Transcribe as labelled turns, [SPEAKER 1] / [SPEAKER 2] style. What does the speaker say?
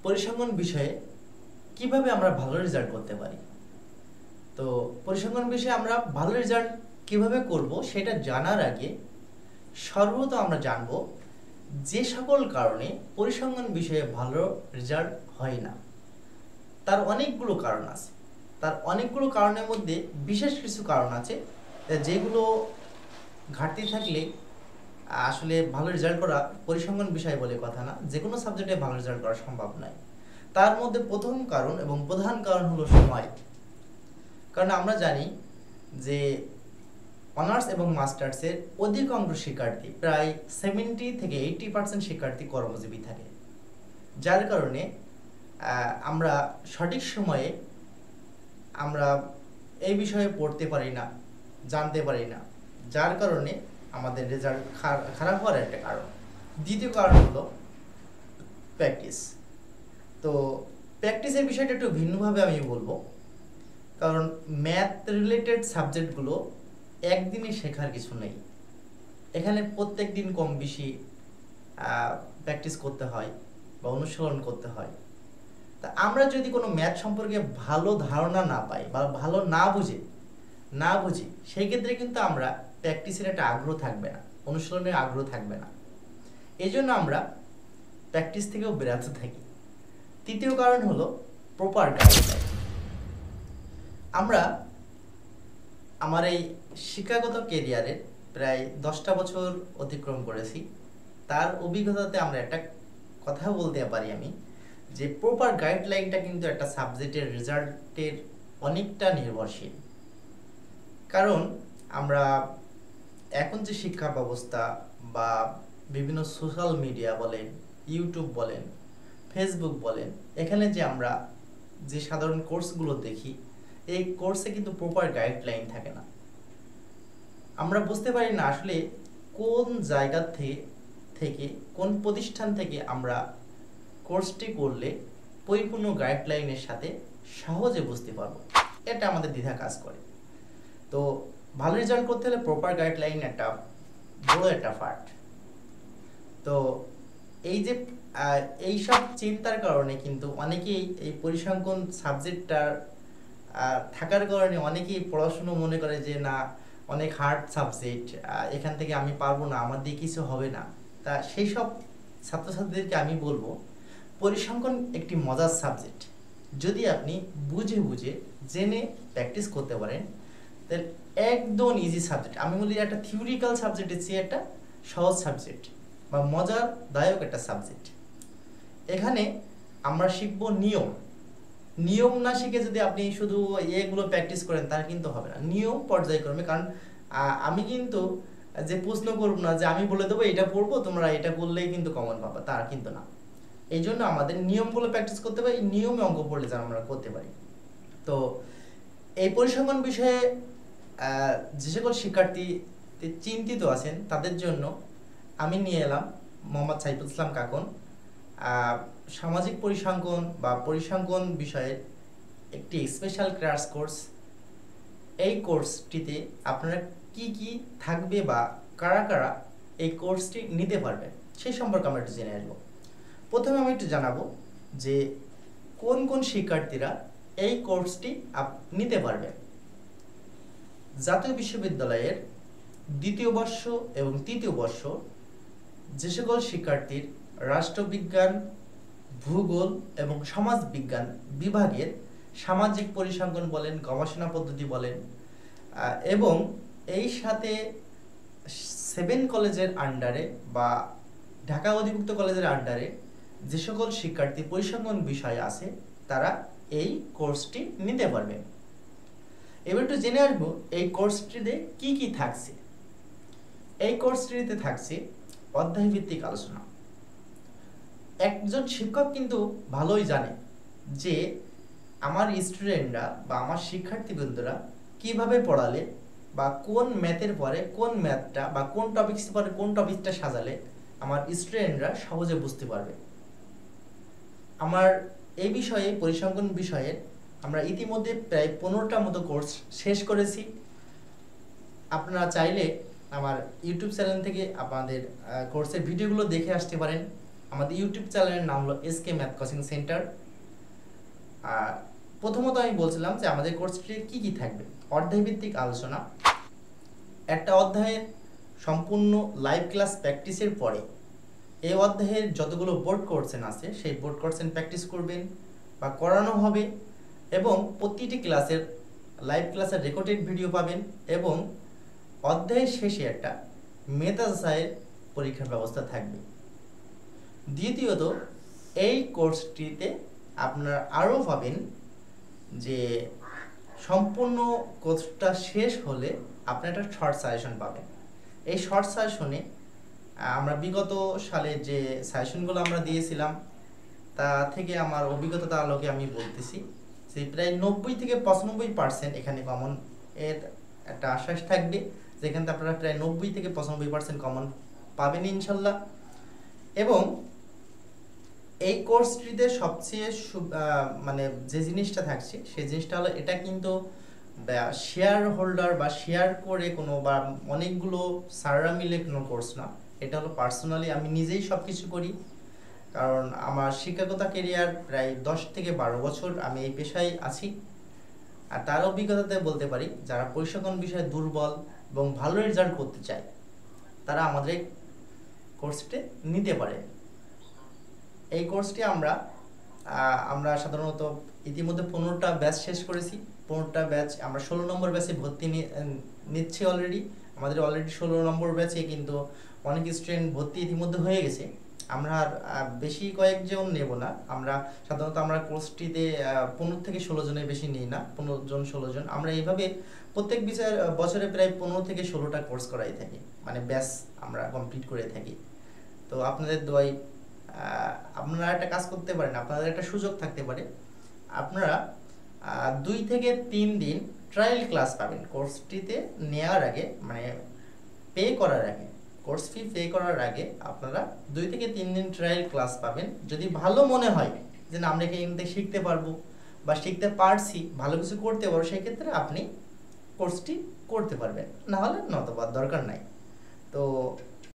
[SPEAKER 1] পরিসংখ্যান বিষয়ে কিভাবে আমরা ভালো রেজাল্ট করতে পারি। তো পরিসংখ্যান বিষয়ে আমরা ভালো রেজাল্ট কিভাবে করব সেটা জানার আগে সর্বপ্রথম আমরা জানব যে সকল কারণে পরিসংখ্যান বিষয়ে ভালো রেজাল্ট হয় না। তার অনেকগুলো কারণ আছে। তার অনেকগুলো কারণের মধ্যে বিশেষ কিছু কারণ আছে যেগুলো ঘাটতি থাকলে আসলে ভালো রেজাল্ট করা পরিসংখ্যান বিষয় বলে কথা না, যে কোনো সাবজেক্টে ভালো রেজাল্ট করা সম্ভব নয়। তার মধ্যে প্রথম কারণ এবং প্রধান কারণ হলো সময়। কারণ আমরা জানি যে অনার্স এবং মাস্টার্সের অধিকাংশ শিক্ষার্থী প্রায় 70 থেকে 80% শিক্ষার্থী কর্মজীবী থাকে, যার কারণে আমরা সঠিক সময়ে আমরা এই বিষয়ে পড়তে পারি না, জানতে পারি না, যার কারণে আমাদের রেজাল্ট খারাপ হওয়ার একটা কারণ। দ্বিতীয় কারণ হলো প্র্যাকটিস। তো প্র্যাকটিসের বিষয়টা একটু ভিন্নভাবে আমি বলবো, কারণ ম্যাথ রিলেটেড সাবজেক্টগুলো একদিনে শেখার কিছু নেই। এখানে প্রত্যেক দিন কম বেশি প্র্যাকটিস করতে হয় বা অনুশীলন করতে হয়। তা আমরা যদি কোনো ম্যাথ সম্পর্কে ভালো ধারণা না পাই বা ভালো না বুঝি সেই ক্ষেত্রে কিন্তু আমরা প্র্যাকটিসের একটা আগ্রহ থাকবে না, অনুশীলনের আগ্রহ থাকবে না। এই জন্য আমরা প্র্যাকটিস থেকেও বিরত থাকি। তৃতীয় কারণ হলো প্রপার গাইডলাইন। আমরা আমার এই শিক্ষাগত কেরিয়ারে প্রায় 10টা বছর অতিক্রম করেছি। তার অভিজ্ঞতাতে আমরা একটা কথা বলতে পারি আমি, যে প্রপার গাইডলাইনটা কিন্তু একটা সাবজেক্টের রেজাল্টের অনেকটা নির্ভরশীল। কারণ আমরা এখন যে শিক্ষা ব্যবস্থা বা বিভিন্ন সোশ্যাল মিডিয়া বলেন, ইউটিউব বলেন, ফেসবুক বলেন, এখানে যে আমরা যে সাধারণ কোর্সগুলো দেখি, এই কোর্সে কিন্তু প্রপার গাইডলাইন থাকে না। আমরা বুঝতে পারি না আসলে কোন জায়গা থেকে কোন প্রতিষ্ঠান থেকে আমরা কোর্সটি করলে পরিপূর্ণ গাইডলাইনের সাথে সহজে বুঝতে পারবো। এটা আমাদের দ্বিধা কাজ করে। তো ভালো রেজাল্ট করতে হলে প্রপার গাইডলাইন একটা বড় একটা পার্ট। তো এই যে এইসব চিন্তার কারণে কিন্তু অনেকেই এই পরিসংখ্যান সাবজেক্টটার থাকার কারণে অনেকেই পড়াশুনো মনে করে যে না, অনেক হার্ড সাবজেক্ট, এখান থেকে আমি পারবো না, আমার দিয়ে কিছু হবে না। তা সেই সব ছাত্রছাত্রীদেরকে আমি বলবো, পরিসংখ্যান একটি মজার সাবজেক্ট। যদি আপনি বুঝে জেনে প্র্যাকটিস করতে পারেন তাহলে একদম ইজি সাবজেক্ট। আমি বলি একটা থিওরিক্যাল সাবজেক্টের চেয়ে একটা সহজ সাবজেক্ট বা মজাদায়ক একটা সাবজেক্ট। এখানে আমরা শিখবো নিয়ম না শিখে যদি আপনি শুধু এগুলো প্র্যাকটিস করেন তাহলে কিন্তু হবে না। নিয়ম পর্যায়ক্রমে, কারণ আমি কিন্তু যে প্রশ্ন করব না যে আমি বলে দেবো এটা পড়বো তোমরা এটা করলেই কিন্তু কমন পাবা, তা কিন্তু না। এই জন্য আমাদের নিয়মগুলো প্র্যাকটিস করতে হবে। এই নিয়মে অঙ্ক পড়লে যেন আমরা করতে পারি। তো এই পরিসংখ্যান বিষয়ে যে সকল শিক্ষার্থী চিন্তিত আছেন তাদের জন্য আমি নিয়ে এলাম মোহাম্মদ সাইফুল ইসলাম কাকন সামাজিক পরিসংখ্যান বা পরিসংখ্যান বিষয়ের একটি স্পেশাল ক্র্যাশ কোর্স। এই কোর্সটিতে আপনারা কি থাকবে বা কারা এই কোর্সটি নিতে পারবেন সেই সম্পর্কে আমরা একটু জেনে আসবো। প্রথমে আমি একটু জানাবো যে কোন শিক্ষার্থীরা এই কোর্সটি নিতে পারবেন। জাতীয় বিশ্ববিদ্যালয়ের দ্বিতীয় বর্ষ এবং তৃতীয় বর্ষ যে সকল শিক্ষার্থীর রাষ্ট্রবিজ্ঞান, ভূগোল এবং সমাজবিজ্ঞান বিভাগের সামাজিক পরিসংখ্যান বলেন, গবেষণা পদ্ধতি বলেন, এবং এই সাথে 7 কলেজের আন্ডারে বা ঢাকা অধিভুক্ত কলেজের আন্ডারে যে সকল শিক্ষার্থী পরিসংখ্যান বিষয় আছে তারা এই কোর্সটি নিতে পারবে। এবার একটু জেনে আসবো এই কোর্সটিতে কি থাকছে। এই কোর্সটিতে থাকছে অধ্যায়ভিত্তিক আলোচনা। একজন শিক্ষক কিন্তু ভালোই জানে যে আমার স্টুডেন্টরা বা আমার শিক্ষার্থীবৃন্দরা কিভাবে পড়ালে বা কোন ম্যাথের পরে কোন ম্যাথটা বা কোন টপিকস পরে কোন টপিকটা সাজালে আমার স্টুডেন্টরা সহজে বুঝতে পারবে। আমার এই বিষয়ে পরিসংখ্যান বিষয়ের আমরা ইতিমধ্যে প্রায় 15টা মতো কোর্স শেষ করেছি। আপনারা চাইলে আমার ইউটিউব চ্যানেল থেকে আপনাদের কোর্সের ভিডিওগুলো দেখে আসতে পারেন। আমাদের ইউটিউব চ্যানেলের নাম হলো এসকে ম্যাথ কোচিং সেন্টার। আর প্রথমত আমি বলছিলাম যে আমাদের কোর্সটি কি কি থাকবে। অধ্যায়ভিত্তিক আলোচনা, একটা অধ্যায়ের সম্পূর্ণ লাইভ ক্লাস প্র্যাকটিসের পরে এই অধ্যায়ের যতগুলো বোর্ড কোশ্চেন আছে সেই বোর্ড কোশ্চেন প্র্যাকটিস করবেন বা করানো হবে, এবং প্রতিটি ক্লাসের লাইভ ক্লাসের রেকর্ডেড ভিডিও পাবেন, এবং অধ্যায়ের শেষে একটা মেধাসায়ের পরীক্ষার ব্যবস্থা থাকবে। দ্বিতীয়ত, এই কোর্সটিতে আপনারা আরও পাবেন যে সম্পূর্ণ কোর্সটা শেষ হলে আপনি একটা শর্ট সাজেশন পাবেন। এই শর্ট সাজেশনে আমরা বিগত সালে যে সাজেশনগুলো আমরা দিয়েছিলাম তা থেকে আমার অভিজ্ঞতার আলোকে আমি বলতেছি যে প্রায় 90 থেকে 95% এখানে কমন এর একটা আশ্বাস থাকবে, যেখান থেকে আপনারা প্রায় 90 থেকে 95% কমন পাবেন ইনশাল্লাহ। এবং এই কোর্সটিতে সবচেয়ে মানে যে জিনিসটা থাকছে সেই জিনিসটা হলো এটা কিন্তু শেয়ার হোল্ডার বা শেয়ার করে কোনো বা অনেকগুলো স্যাররা মিলে কোনো কোর্স না। এটা হলো পার্সোনালি আমি নিজেই সব কিছু করি, কারণ আমার শিক্ষকতা কেরিয়ার প্রায় 10 থেকে 12 বছর আমি এই পেশায় আছি। আর তার অভিজ্ঞতাতে বলতে পারি যারা পরিসংখ্যান বিষয়ে দুর্বল এবং ভালো রেজাল্ট করতে চায় তারা আমাদের এই কোর্সটি নিতে পারে। এই কোর্সটি আমরা সাধারণত ইতিমধ্যে 15টা ব্যাচ শেষ করেছি। 15টা ব্যাচ আমরা 16 নম্বর ব্যাচে ভর্তি নিচ্ছি অলরেডি। আমাদের অলরেডি 16 নম্বর ব্যাচে কিন্তু অনেক স্টুডেন্ট ভর্তি ইতিমধ্যে হয়ে গেছে। আমরা আর বেশি কয়েকজন নেব না। আমরা সাধারণত কোর্সটিতে 15 থেকে 16 জনের বেশি নিই না, 15 জন 16 জন। আমরা এইভাবে প্রত্যেক বছরে প্রায় 15 থেকে 16টা কোর্স করাই থাকি, মানে ব্যাচ আমরা কমপ্লিট করে থাকি। তো আপনাদের দোয়ায় আপনারা একটা কাজ করতে পারেন, আপনাদের একটা সুযোগ থাকতে পারে, আপনারা 2 থেকে 3 দিন ট্রায়াল ক্লাস পাবেন কোর্সটিতে নেওয়ার আগে, মানে পে করার আগে, কোর্স ফি পে করার আগে আপনারা 2 থেকে 3 দিন ট্রায়াল ক্লাস পাবেন। যদি ভালো মনে হয় যে না আমরা এখান থেকে শিখতে পারবো বা শিখতে পারছি, ভালো কিছু করতে পারবো, সেক্ষেত্রে আপনি কোর্সটি করতে পারবেন, না হলে নতবা দরকার নাই। তো